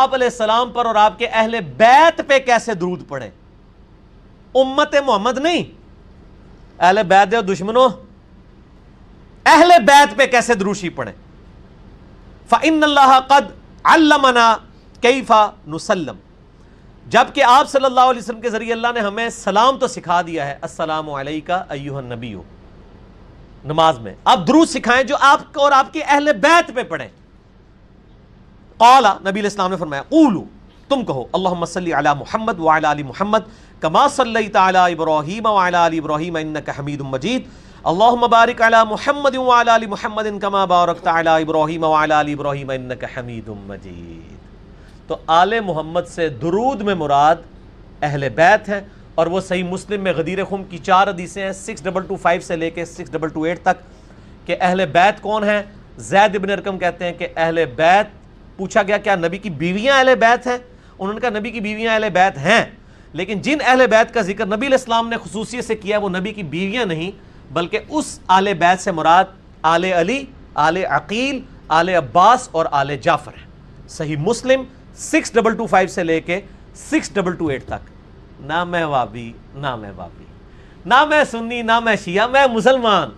آپ علیہ السلام پر اور آپ کے اہل بیت پہ کیسے درود پڑھیں؟ امت محمد نہیں، اہل بیت اور دشمنوں، اہل بیت پہ کیسے دروشی پڑھیں؟ فَإِنَّ اللَّهَ قَدْ عَلَّمَنَا كَيْفَ نُسَلَّمْ، جبکہ آپ صلی اللہ علیہ وسلم کے ذریعے اللہ نے ہمیں سلام تو سکھا دیا ہے، السلام علیکہ ایھا النبی، نماز میں آپ درود سکھائیں جو آپ کو اور آپ کے اہل بیت پہ پڑھیں۔ قال، نبی علیہ السلام نے فرمایا، قولوا، تم کہو، اللہم صلی علی محمد وعلی آل محمد کما صلیت علی ابراہیم وعلی آل ابراہیم انک حمید مجید، اللہم بارک علی محمد وعلی آل محمد کما بارکت علی ابراہیم وعلی آل ابراہیم انک حمید مجید۔ تو آل محمد سے درود میں مراد اہل بیت ہے، اور وہ صحیح مسلم میں غدیر خم کی 4 حدیثیں ہیں 6225 سے لے کے 6228 تک کہ اہل بیت کون ہیں۔ زید بن ارقم کہتے ہیں کہ اہل بیت، پوچھا گیا کیا نبی کی بیویاں اہل بیت ہیں؟ انہوں نے کہا نبی کی بیویاں اہل بیت ہیں، لیکن جن اہل بیت کا ذکر نبی علیہ السلام نے خصوصیت سے کیا وہ نبی کی بیویاں نہیں، بلکہ اس اہل بیت سے مراد آل علی، آل عقیل، آل عباس اور آل جعفر ہیں۔ صحیح مسلم 6225 سے لے کے 6228 تک۔ نہ میں وابی، نہ میں بابی، نہ میں سنی، نہ میں شیعہ، میں مسلمان۔